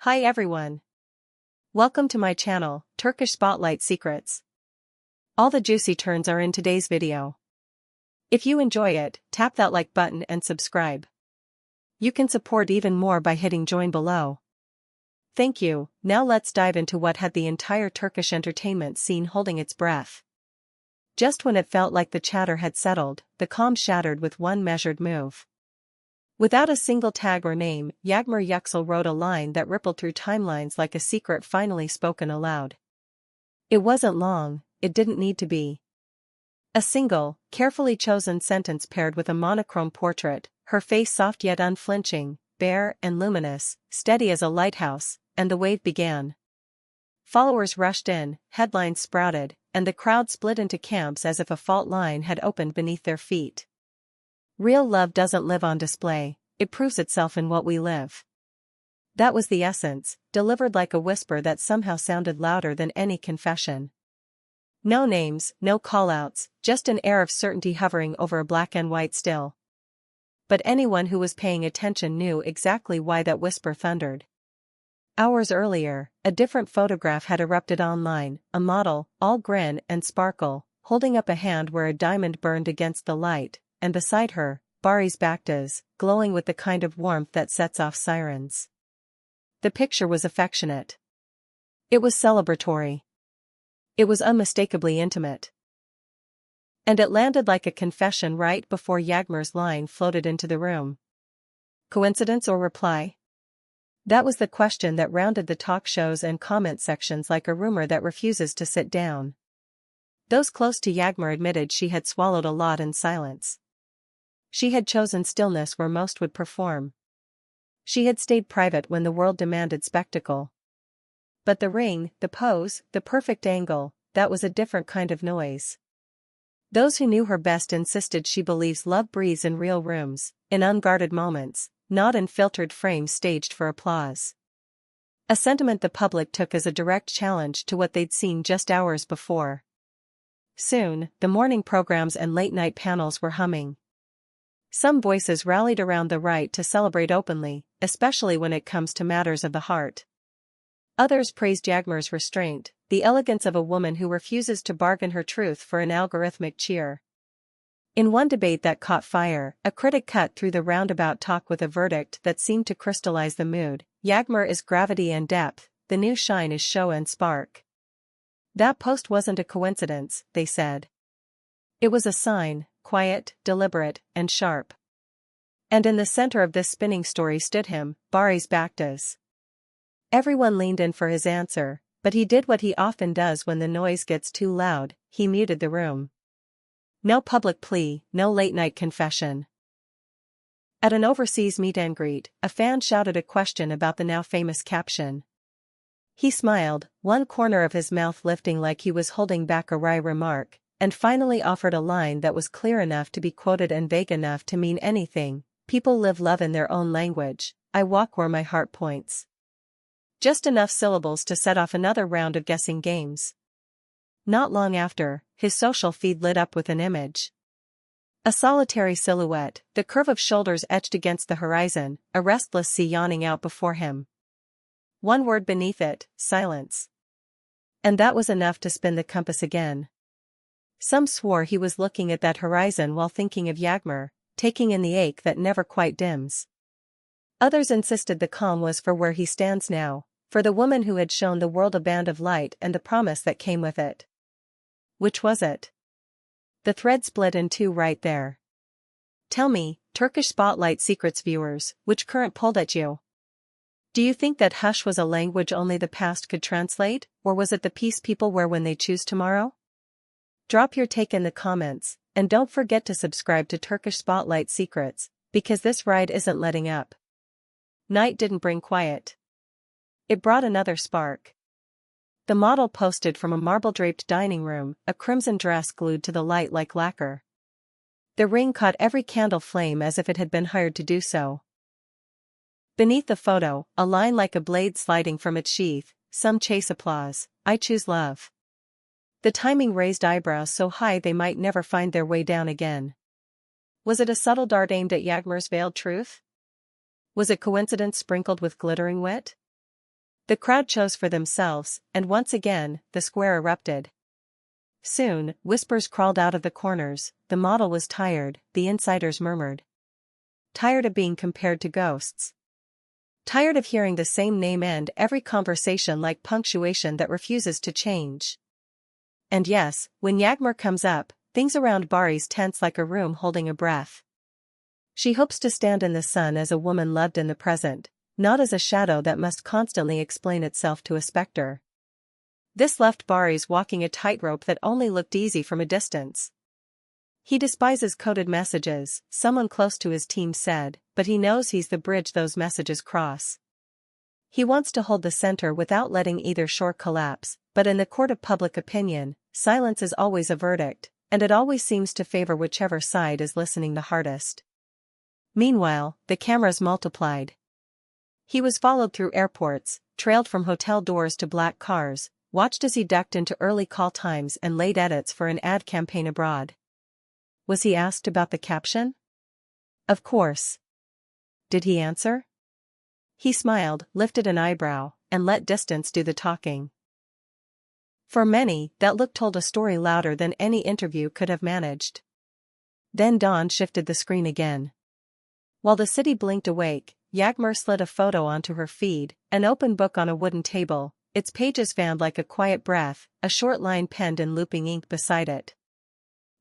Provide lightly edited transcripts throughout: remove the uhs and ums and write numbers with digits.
Hi everyone. Welcome to my channel, Turkish Spotlight Secrets. All the juicy turns are in today's video. If you enjoy it, tap that like button and subscribe. You can support even more by hitting join below. Thank you. Now let's dive into what had the entire Turkish entertainment scene holding its breath. Just when it felt like the chatter had settled, the calm shattered with one measured move. Without a single tag or name, Yagmar Yüksel wrote a line that rippled through timelines like a secret finally spoken aloud. It wasn't long, it didn't need to be. A single, carefully chosen sentence paired with a monochrome portrait, her face soft yet unflinching, bare and luminous, steady as a lighthouse, and the wave began. Followers rushed in, headlines sprouted, and the crowd split into camps as if a fault line had opened beneath their feet. Real love doesn't live on display, it proves itself in what we live. That was the essence, delivered like a whisper that somehow sounded louder than any confession. No names, no callouts, just an air of certainty hovering over a black and white still. But anyone who was paying attention knew exactly why that whisper thundered. Hours earlier, a different photograph had erupted online, a model, all grin and sparkle, holding up a hand where a diamond burned against the light, and beside her, Baris Baktaş, glowing with the kind of warmth that sets off sirens. The picture was affectionate. It was celebratory. It was unmistakably intimate. And it landed like a confession right before Yagmar's line floated into the room. Coincidence or reply? That was the question that rounded the talk shows and comment sections like a rumor that refuses to sit down. Those close to Yagmar admitted she had swallowed a lot in silence. She had chosen stillness where most would perform. She had stayed private when the world demanded spectacle. But the ring, the pose, the perfect angle, that was a different kind of noise. Those who knew her best insisted she believes love breathes in real rooms, in unguarded moments, not in filtered frames staged for applause. A sentiment the public took as a direct challenge to what they'd seen just hours before. Soon, the morning programs and late-night panels were humming. Some voices rallied around the right to celebrate openly, especially when it comes to matters of the heart. Others praised Yagmar's restraint, the elegance of a woman who refuses to bargain her truth for an algorithmic cheer. In one debate that caught fire, a critic cut through the roundabout talk with a verdict that seemed to crystallize the mood. Yagmar is gravity and depth, the new shine is show and spark. That post wasn't a coincidence, they said. It was a sign, quiet, deliberate, and sharp. And in the center of this spinning story stood him, Baris Baktaş. Everyone leaned in for his answer, but he did what he often does when the noise gets too loud, he muted the room. No public plea, no late-night confession. At an overseas meet and greet, a fan shouted a question about the now-famous caption. He smiled, one corner of his mouth lifting like he was holding back a wry remark, and finally offered a line that was clear enough to be quoted and vague enough to mean anything. People live love in their own language, I walk where my heart points. Just enough syllables to set off another round of guessing games. Not long after, his social feed lit up with an image. A solitary silhouette, the curve of shoulders etched against the horizon, a restless sea yawning out before him. One word beneath it, silence. And that was enough to spin the compass again. Some swore he was looking at that horizon while thinking of Yagmar, taking in the ache that never quite dims. Others insisted the calm was for where he stands now, for the woman who had shown the world a band of light and the promise that came with it. Which was it? The thread split in two right there. Tell me, Turkish Spotlight Secrets viewers, which current pulled at you? Do you think that hush was a language only the past could translate, or was it the peace people wear when they choose tomorrow? Drop your take in the comments, and don't forget to subscribe to Turkish Spotlight Secrets, because this ride isn't letting up. Night didn't bring quiet. It brought another spark. The model posted from a marble-draped dining room, a crimson dress glued to the light like lacquer. The ring caught every candle flame as if it had been hired to do so. Beneath the photo, a line like a blade sliding from its sheath, some chase applause, I choose love. The timing raised eyebrows so high they might never find their way down again. Was it a subtle dart aimed at Yagmar's veiled truth? Was it coincidence sprinkled with glittering wit? The crowd chose for themselves, and once again, the square erupted. Soon, whispers crawled out of the corners. The model was tired, the insiders murmured. Tired of being compared to ghosts. Tired of hearing the same name end every conversation like punctuation that refuses to change. And yes, when Yagmar comes up, things around Baris tense like a room holding a breath. She hopes to stand in the sun as a woman loved in the present, not as a shadow that must constantly explain itself to a specter. This left Baris walking a tightrope that only looked easy from a distance. He despises coded messages, someone close to his team said, but he knows he's the bridge those messages cross. He wants to hold the center without letting either shore collapse, but in the court of public opinion, silence is always a verdict, and it always seems to favor whichever side is listening the hardest. Meanwhile, the cameras multiplied. He was followed through airports, trailed from hotel doors to black cars, watched as he ducked into early call times and late edits for an ad campaign abroad. Was he asked about the caption? Of course. Did he answer? He smiled, lifted an eyebrow, and let distance do the talking. For many, that look told a story louder than any interview could have managed. Then dawn shifted the screen again. While the city blinked awake, Yagmar slid a photo onto her feed, an open book on a wooden table, its pages fanned like a quiet breath, a short line penned in looping ink beside it.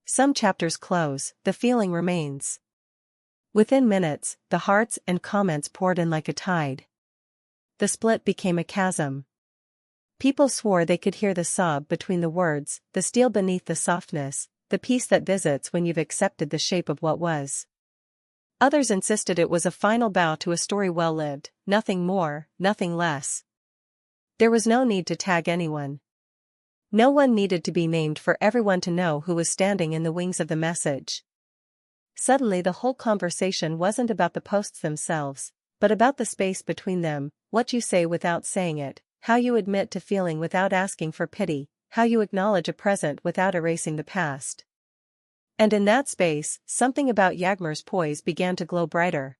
Some chapters close, the feeling remains. Within minutes, the hearts and comments poured in like a tide. The split became a chasm. People swore they could hear the sob between the words, the steel beneath the softness, the peace that visits when you've accepted the shape of what was. Others insisted it was a final bow to a story well lived, nothing more, nothing less. There was no need to tag anyone. No one needed to be named for everyone to know who was standing in the wings of the message. Suddenly the whole conversation wasn't about the posts themselves, but about the space between them, what you say without saying it, how you admit to feeling without asking for pity, how you acknowledge a present without erasing the past. And in that space, something about Yagmar's poise began to glow brighter.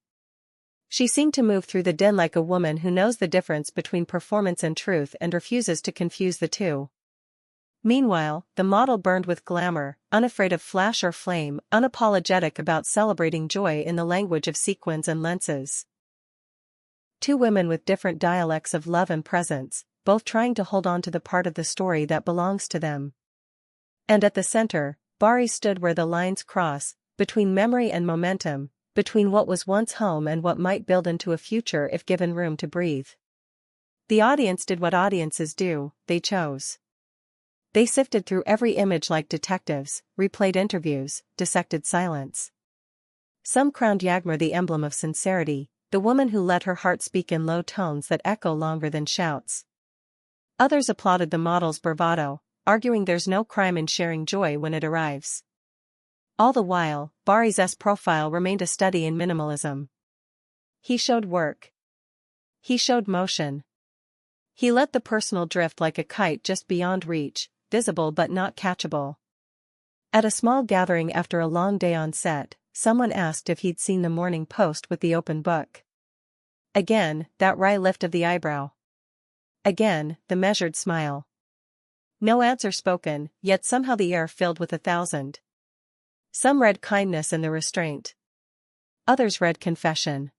She seemed to move through the din like a woman who knows the difference between performance and truth and refuses to confuse the two. Meanwhile, the model burned with glamour, unafraid of flash or flame, unapologetic about celebrating joy in the language of sequins and lenses. Two women with different dialects of love and presence, both trying to hold on to the part of the story that belongs to them. And at the center, Baris stood where the lines cross, between memory and momentum, between what was once home and what might build into a future if given room to breathe. The audience did what audiences do, they chose. They sifted through every image like detectives, replayed interviews, dissected silence. Some crowned Yagmar the emblem of sincerity, the woman who let her heart speak in low tones that echo longer than shouts. Others applauded the model's bravado, arguing there's no crime in sharing joy when it arrives. All the while, Baris's profile remained a study in minimalism. He showed work. He showed motion. He let the personal drift like a kite just beyond reach, visible but not catchable. At a small gathering after a long day on set, someone asked if he'd seen the morning post with the open book. Again, that wry lift of the eyebrow. Again, the measured smile. No answer spoken, yet somehow the air filled with 1,000. Some read kindness in the restraint. Others read confession.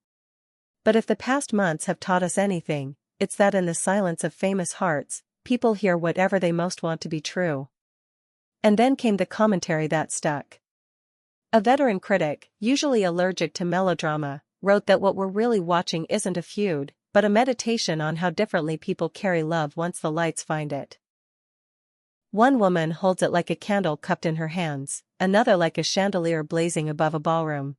But if the past months have taught us anything, it's that in the silence of famous hearts, people hear whatever they most want to be true. And then came the commentary that stuck. A veteran critic, usually allergic to melodrama, wrote that what we're really watching isn't a feud, but a meditation on how differently people carry love once the lights find it. One woman holds it like a candle cupped in her hands, another like a chandelier blazing above a ballroom.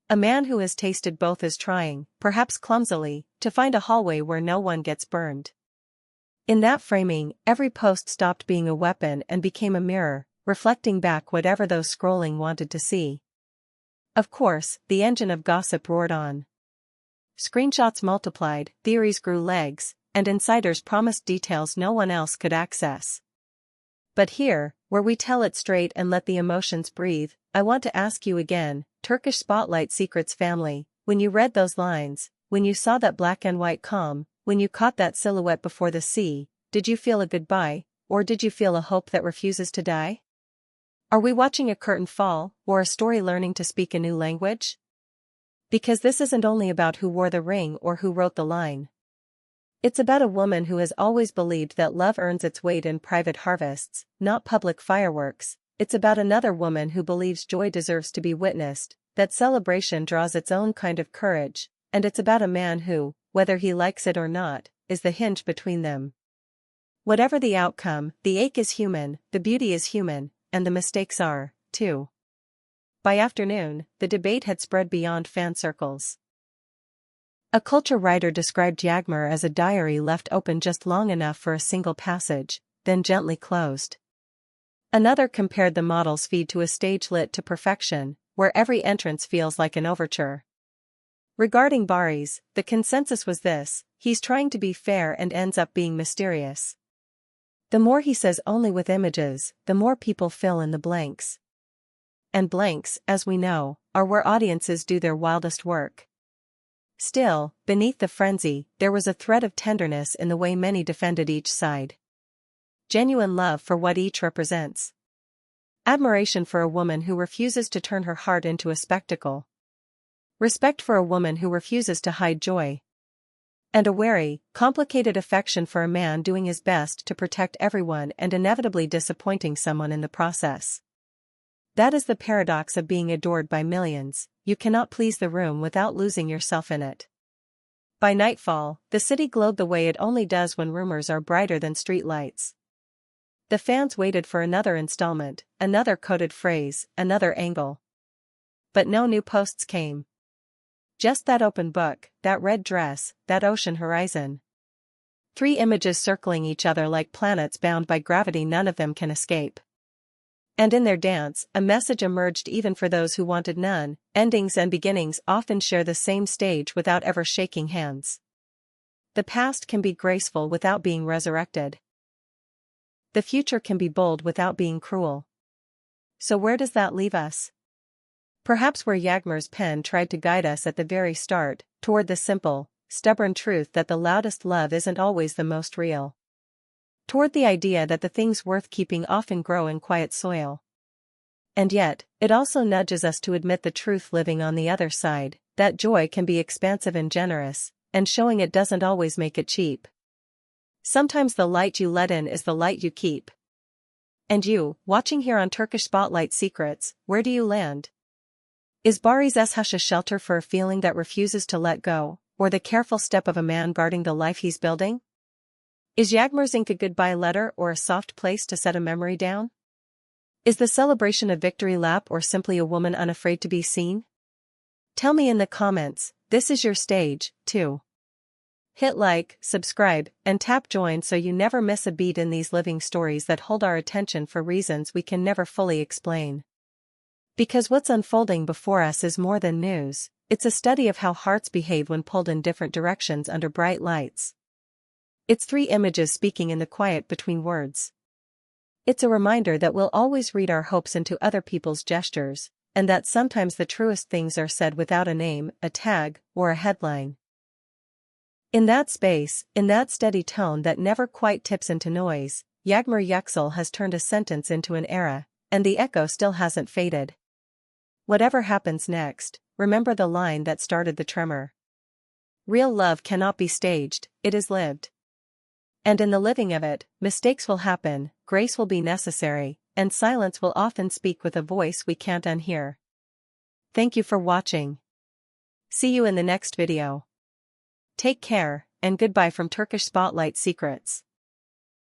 A man who has tasted both is trying, perhaps clumsily, to find a hallway where no one gets burned. In that framing, every post stopped being a weapon and became a mirror, reflecting back whatever those scrolling wanted to see. Of course, the engine of gossip roared on. Screenshots multiplied, theories grew legs, and insiders promised details no one else could access. But here, where we tell it straight and let the emotions breathe, I want to ask you again, Turkish Spotlight Secrets family, when you read those lines, when you saw that black and white calm, when you caught that silhouette before the sea, did you feel a goodbye, or did you feel a hope that refuses to die? Are we watching a curtain fall, or a story learning to speak a new language? Because this isn't only about who wore the ring or who wrote the line. It's about a woman who has always believed that love earns its weight in private harvests, not public fireworks. It's about another woman who believes joy deserves to be witnessed, that celebration draws its own kind of courage, and it's about a man who, whether he likes it or not, is the hinge between them. Whatever the outcome, the ache is human, the beauty is human, and the mistakes are, too. By afternoon, the debate had spread beyond fan circles. A culture writer described Yagmar as a diary left open just long enough for a single passage, then gently closed. Another compared the model's feed to a stage lit to perfection, where every entrance feels like an overture. Regarding Baris, the consensus was this: he's trying to be fair and ends up being mysterious. The more he says only with images, the more people fill in the blanks. And blanks, as we know, are where audiences do their wildest work. Still, beneath the frenzy, there was a thread of tenderness in the way many defended each side. Genuine love for what each represents. Admiration for a woman who refuses to turn her heart into a spectacle. Respect for a woman who refuses to hide joy. And a wary, complicated affection for a man doing his best to protect everyone and inevitably disappointing someone in the process. That is the paradox of being adored by millions: you cannot please the room without losing yourself in it. By nightfall, the city glowed the way it only does when rumors are brighter than street lights. The fans waited for another installment, another coded phrase, another angle. But no new posts came. Just that open book, that red dress, that ocean horizon. 3 images circling each other like planets bound by gravity none of them can escape. And in their dance, a message emerged even for those who wanted none: endings and beginnings often share the same stage without ever shaking hands. The past can be graceful without being resurrected. The future can be bold without being cruel. So where does that leave us? Perhaps where Yagmar's pen tried to guide us at the very start, toward the simple, stubborn truth that the loudest love isn't always the most real. Toward the idea that the things worth keeping often grow in quiet soil. And yet, it also nudges us to admit the truth living on the other side, that joy can be expansive and generous, and showing it doesn't always make it cheap. Sometimes the light you let in is the light you keep. And you, watching here on Turkish Spotlight Secrets, where do you land? Is Baris' hush a shelter for a feeling that refuses to let go, or the careful step of a man guarding the life he's building? Is Yagmar's ink a goodbye letter or a soft place to set a memory down? Is the celebration a victory lap or simply a woman unafraid to be seen? Tell me in the comments. This is your stage, too. Hit like, subscribe, and tap join so you never miss a beat in these living stories that hold our attention for reasons we can never fully explain. Because what's unfolding before us is more than news, it's a study of how hearts behave when pulled in different directions under bright lights. It's 3 images speaking in the quiet between words. It's a reminder that we'll always read our hopes into other people's gestures, and that sometimes the truest things are said without a name, a tag, or a headline. In that space, in that steady tone that never quite tips into noise, Yagmar Yüksel has turned a sentence into an era, and the echo still hasn't faded. Whatever happens next, remember the line that started the tremor. Real love cannot be staged, it is lived. And in the living of it, mistakes will happen, grace will be necessary, and silence will often speak with a voice we can't unhear. Thank you for watching. See you in the next video. Take care, and goodbye from Turkish Spotlight Secrets.